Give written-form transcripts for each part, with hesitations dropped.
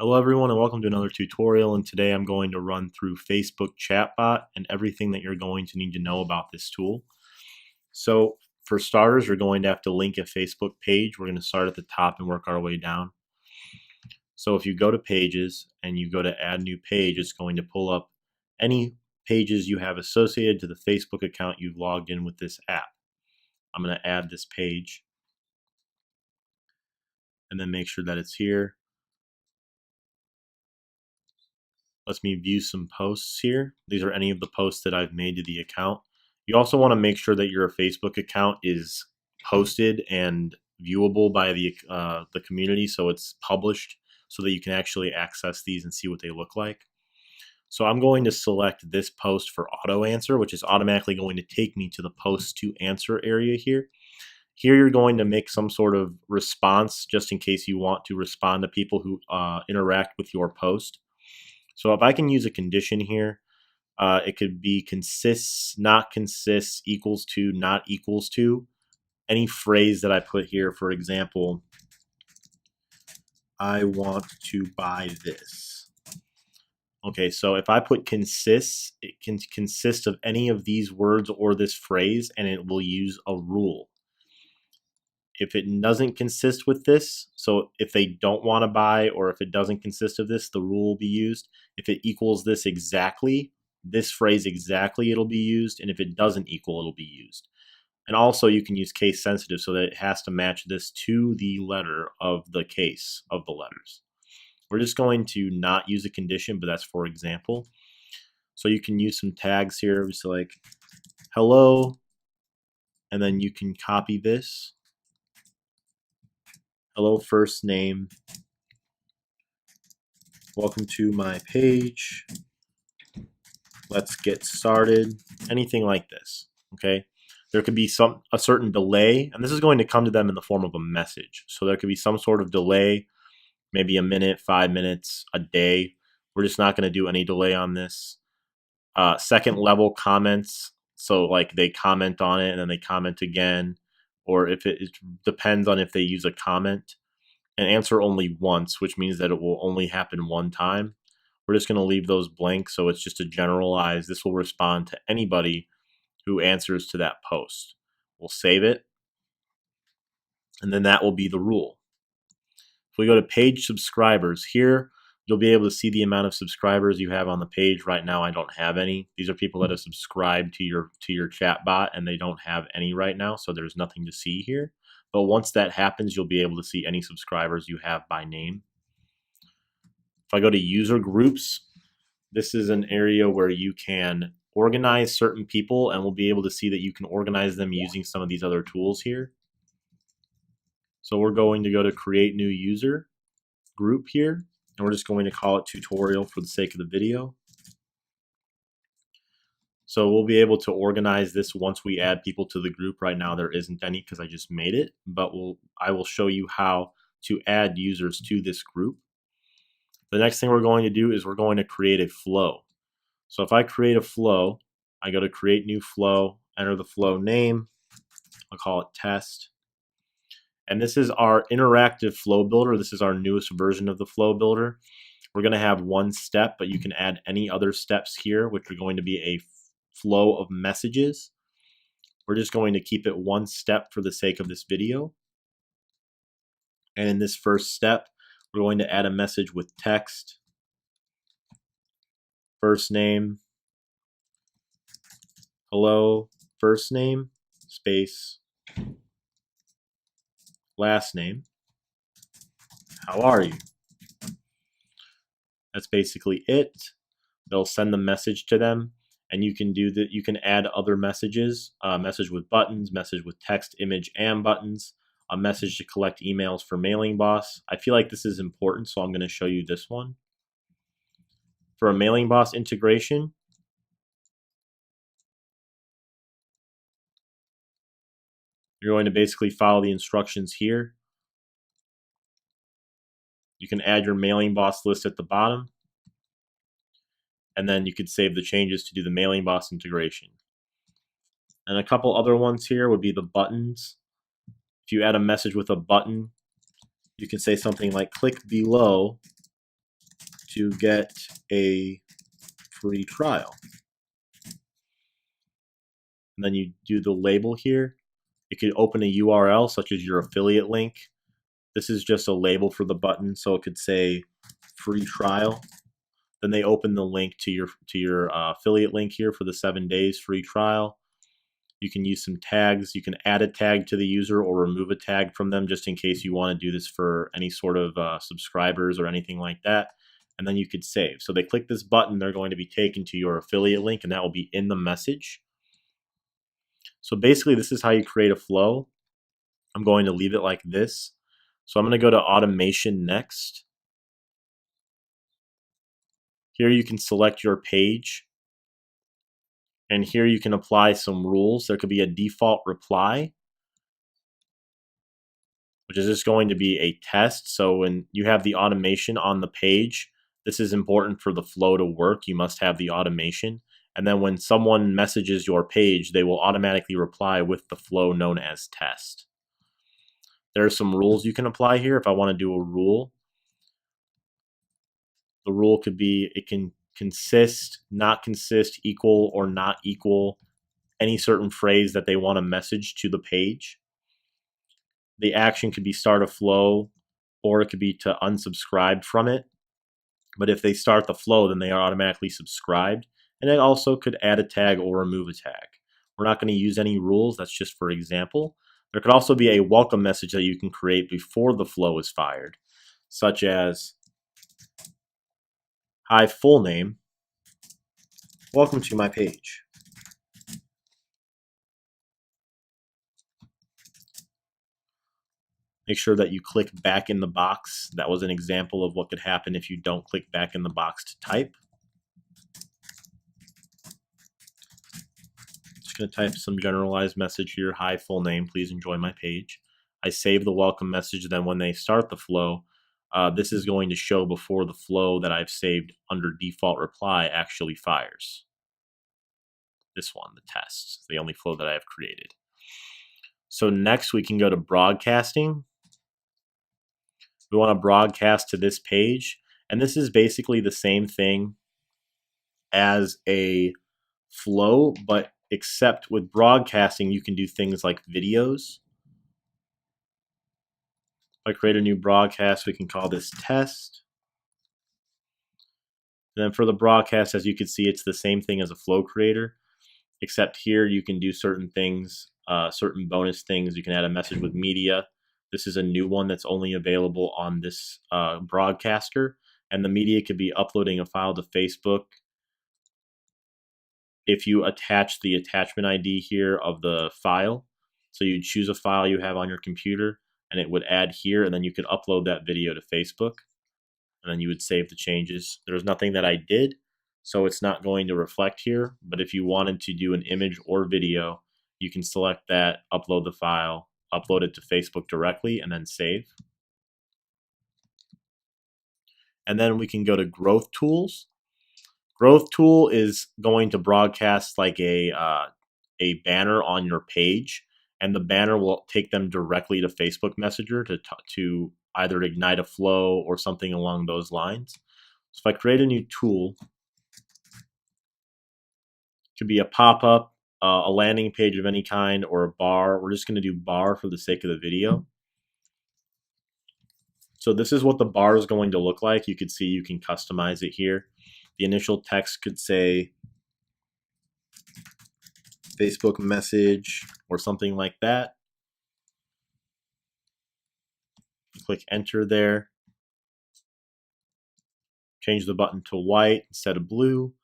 Hello everyone and welcome to another tutorial, and today I'm going to run through Facebook Chatbot and everything that you're going to need to know about this tool. So for starters, you're going to have to link a Facebook page. We're going to start at the top and work our way down. So if you go to pages and you go to add new page, it's going to pull up any pages you have associated to the Facebook account you've logged in with this app. I'm going to add this page and then make sure that it's here. Lets me view some posts here. These are any of the posts that I've made to the account. You also want to make sure that your Facebook account is posted and viewable by the community, so it's published so that you can actually access these and see what they look like. So I'm going to select this post for auto answer, which is automatically going to take me to the post to answer area here. Here you're going to make some sort of response just in case you want to respond to people who interact with your post. So if I can use a condition here, it could be consists, not consists, equals to, not equals to. Any phrase that I put here, for example, I want to buy this. Okay, so if I put consists, it can consist of any of these words or this phrase, and it will use a rule. If it doesn't consist with this, so if they don't want to buy or if it doesn't consist of this, the rule will be used. If it equals this exactly, this phrase exactly, it'll be used. And if it doesn't equal, it'll be used. And also you can use case sensitive so that it has to match this to the letter of the case of the letters. We're just going to not use a condition, but that's for example. So you can use some tags here, just like hello, and then you can copy this. Hello, first name. Welcome to my page. Let's get started. Anything like this, okay? There could be a certain delay, and this is going to come to them in the form of a message. So there could be some sort of delay, maybe a minute, 5 minutes, a day. We're just not going to do any delay on this. Second level comments, so like they comment on it and then they comment again, or if it depends on if they use a comment. And answer only once, which means that it will only happen one time. We're just going to leave those blank, so it's just a generalize. This will respond to anybody who answers to that post. We'll save it, and then that will be the rule. If we go to page subscribers, here you'll be able to see the amount of subscribers you have on the page. Right now I don't have any. These are people that have subscribed to your chat bot, and they don't have any right now, so there's nothing to see here. But once that happens, you'll be able to see any subscribers you have by name. If I go to user groups, this is an area where you can organize certain people, and we'll be able to see that you can organize them using some of these other tools here. So we're going to go to create new user group here, and we're just going to call it tutorial for the sake of the video. So we'll be able to organize this once we add people to the group. Right now there isn't any because I just made it, but I will show you how to add users to this group. The next thing we're going to do is we're going to create a flow. So if I create a flow, I go to create new flow, enter the flow name, I'll call it test. And this is our interactive flow builder. This is our newest version of the flow builder. We're going to have one step, but you can add any other steps here, which are going to be a flow of messages. We're just going to keep it one step for the sake of this video. And in this first step, we're going to add a message with text, first name, hello, first name, space, last name, how are you? That's basically it. They'll send the message to them, and you can do that. You can add other messages, message with buttons, message with text, image, and buttons, a message to collect emails for Mailing Boss. I feel like this is important, so I'm going to show you this one. For a Mailing Boss integration, you're going to basically follow the instructions here. You can add your Mailing Boss list at the bottom, and then you could save the changes to do the Mailing Boss integration. And a couple other ones here would be the buttons. If you add a message with a button, you can say something like click below to get a free trial. And then you do the label here. It could open a URL such as your affiliate link. This is just a label for the button, so it could say free trial. Then they open the link to your affiliate link here for the 7 days free trial. You can use some tags. You can add a tag to the user or remove a tag from them just in case you want to do this for any sort of subscribers or anything like that. And then you could save. So they click this button, they're going to be taken to your affiliate link, and that will be in the message. So basically, this is how you create a flow. I'm going to leave it like this. So I'm going to go to automation next. Here you can select your page. And here you can apply some rules. There could be a default reply, which is just going to be a test. So when you have the automation on the page, this is important for the flow to work. You must have the automation. And then when someone messages your page, they will automatically reply with the flow known as test. There are some rules you can apply here. If I want to do a rule, the rule could be it can consist, not consist, equal, or not equal any certain phrase that they want to message to the page. The action could be start a flow, or it could be to unsubscribe from it. But if they start the flow, then they are automatically subscribed. And it also could add a tag or remove a tag. We're not going to use any rules. That's just for example. There could also be a welcome message that you can create before the flow is fired, such as, hi, full name, welcome to my page. Make sure that you click back in the box. That was an example of what could happen if you don't click back in the box to type. Just going to type some generalized message here. Hi, full name, please enjoy my page. I save the welcome message. Then when they start the flow, this is going to show before the flow that I've saved under default reply actually fires. This one, the test, the only flow that I have created. So next we can go to broadcasting. We want to broadcast to this page. And this is basically the same thing as a flow, but except with broadcasting, you can do things like videos. If I create a new broadcast, we can call this test. And then for the broadcast, as you can see, it's the same thing as a flow creator, except here you can do certain things, certain bonus things. You can add a message with media. This is a new one that's only available on this broadcaster. And the media could be uploading a file to Facebook. If you attach the attachment ID here of the file, so you'd choose a file you have on your computer, and it would add here, and then you could upload that video to Facebook, and then you would save the changes. There's nothing that I did, so it's not going to reflect here, but if you wanted to do an image or video, you can select that, upload the file, upload it to Facebook directly, and then save. And then we can go to Growth Tools. Growth Tool is going to broadcast like a banner on your page, and the banner will take them directly to Facebook Messenger to either ignite a flow or something along those lines. So if I create a new tool, it could be a pop-up, a landing page of any kind, or a bar. We're just going to do bar for the sake of the video. So this is what the bar is going to look like. You can see you can customize it here. The initial text could say Facebook message or something like that. Click enter there. Change the button to white instead of blue.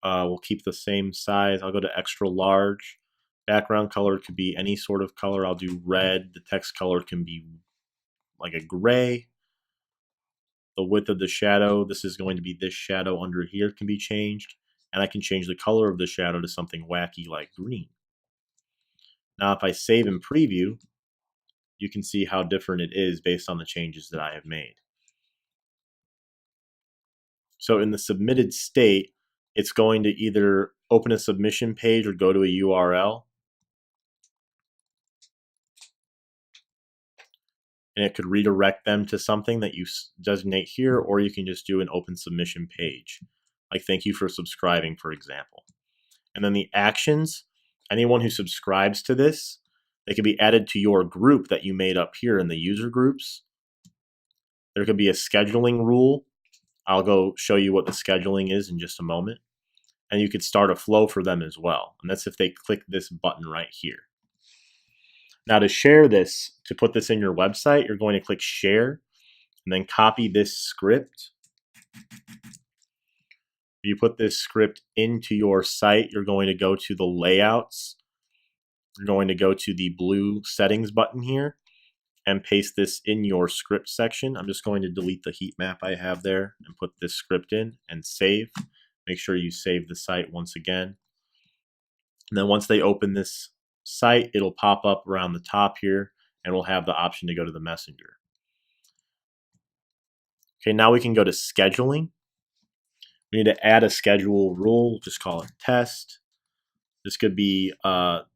We'll keep the same size. I'll go to extra large. Background color could be any sort of color. I'll do red. The text color can be like a gray. The width of the shadow, this is going to be this shadow under here, can be changed. And I can change the color of the shadow to something wacky like green. Now if I save and preview, you can see how different it is based on the changes that I have made. So in the submitted state, it's going to either open a submission page or go to a URL. and it could redirect them to something that you designate here, or you can just do an open submission page, like thank you for subscribing, for example. And then the actions, anyone who subscribes to this, they could be added to your group that you made up here in the user groups. There could be a scheduling rule. I'll go show you what the scheduling is in just a moment. And you could start a flow for them as well. And that's if they click this button right here. Now to share this, to put this in your website, you're going to click share and then copy this script. You put this script into your site, you're going to go to the layouts. You're going to go to the blue settings button here and paste this in your script section. I'm just going to delete the heat map I have there and put this script in and save. Make sure you save the site once again. And then once they open this site, it'll pop up around the top here and we'll have the option to go to the messenger. Okay, now we can go to scheduling. We need to add a schedule rule, just call it test. This could be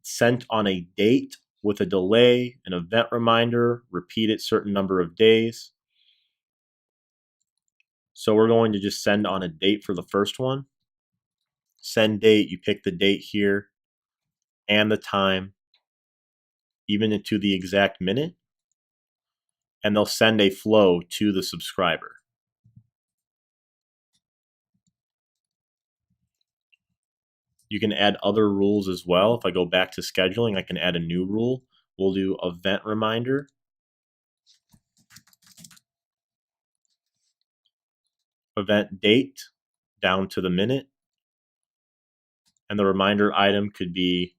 sent on a date with a delay, an event reminder, repeat it certain number of days. So we're going to just send on a date for the first one. Send date, you pick the date here and the time, even into the exact minute, and they'll send a flow to the subscriber. You can add other rules as well. If I go back to scheduling, I can add a new rule. We'll do event reminder. Event date down to the minute. And the reminder item could be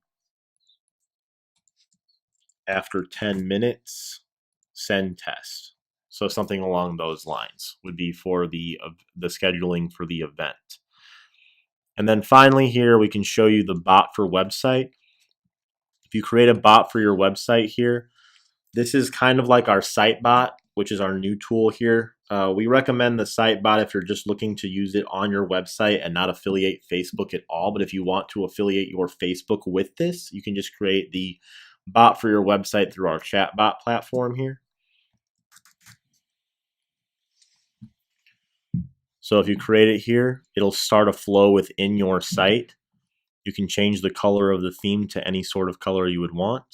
after 10 minutes, send test. So something along those lines would be for the scheduling for the event. And then finally here, we can show you the bot for website. If you create a bot for your website here, this is kind of like our site bot, which is our new tool here. We recommend the site bot if you're just looking to use it on your website and not affiliate Facebook at all. But if you want to affiliate your Facebook with this, you can just create the bot for your website through our Chatbot platform here. So if you create it here, it'll start a flow within your site. You can change the color of the theme to any sort of color you would want.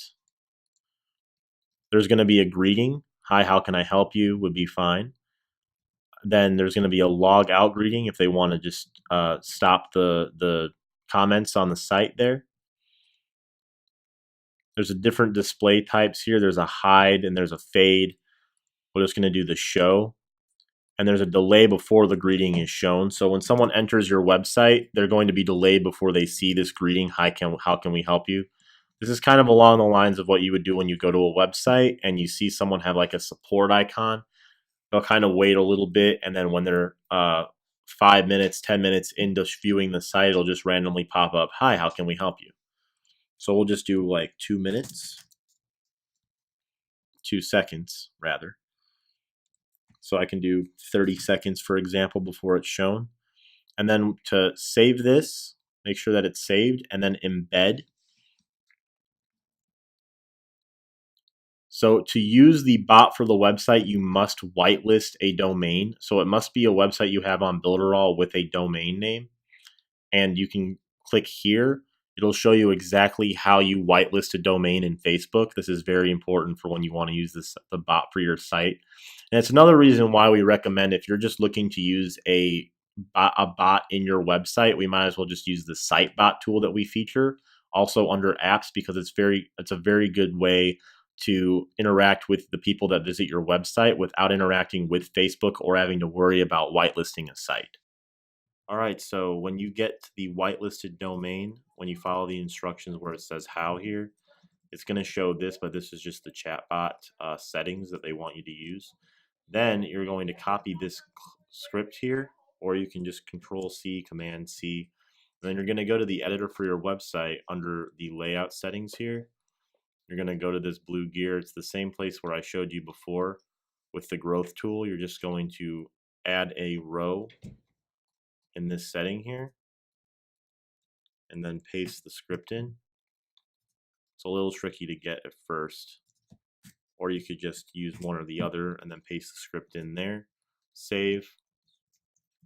There's going to be a greeting. Hi, how can I help you? Would be fine. Then there's going to be a log out greeting if they want to just stop the comments on the site there. There's a different display types here. There's a hide and there's a fade. We're just going to do the show. And there's a delay before the greeting is shown. So when someone enters your website, they're going to be delayed before they see this greeting. Hi, how can we help you? This is kind of along the lines of what you would do when you go to a website and you see someone have like a support icon. They'll kind of wait a little bit, and then when they're 5 minutes, 10 minutes into viewing the site, it'll just randomly pop up, hi, how can we help you? So we'll just do like 2 minutes, 2 seconds rather. So I can do 30 seconds, for example, before it's shown. And then to save this, make sure that it's saved, and then embed. So to use the bot for the website, you must whitelist a domain. So it must be a website you have on Builderall with a domain name. And you can click here. It'll show you exactly how you whitelist a domain in Facebook. This is very important for when you want to use the bot for your site. And it's another reason why we recommend if you're just looking to use a bot in your website, we might as well just use the site bot tool that we feature also under apps, because it's a very good way to interact with the people that visit your website without interacting with Facebook or having to worry about whitelisting a site. All right, so when you get to the whitelisted domain, when you follow the instructions where it says how here, it's going to show this, but this is just the chatbot settings that they want you to use. Then you're going to copy this script here, or you can just Control C, Command C. And then you're going to go to the editor for your website under the layout settings here. You're going to go to this blue gear. It's the same place where I showed you before with the growth tool. You're just going to add a row in this setting here and then paste the script in. It's a little tricky to get at first. or you could just use one or the other and then paste the script in there, save,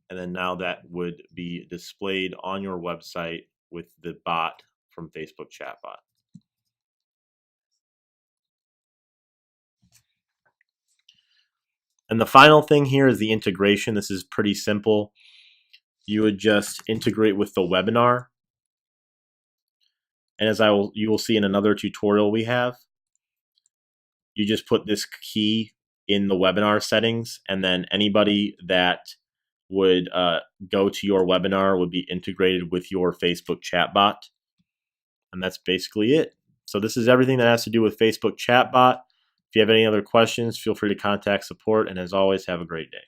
and then now that would be displayed on your website with the bot from Facebook Chatbot. And the final thing here is the integration. This is pretty simple. You would just integrate with the webinar. And as you will see in another tutorial we have, you just put this key in the webinar settings, and then anybody that would go to your webinar would be integrated with your Facebook chatbot. And that's basically it. So this is everything that has to do with Facebook chatbot. If you have any other questions, feel free to contact support. And as always, have a great day.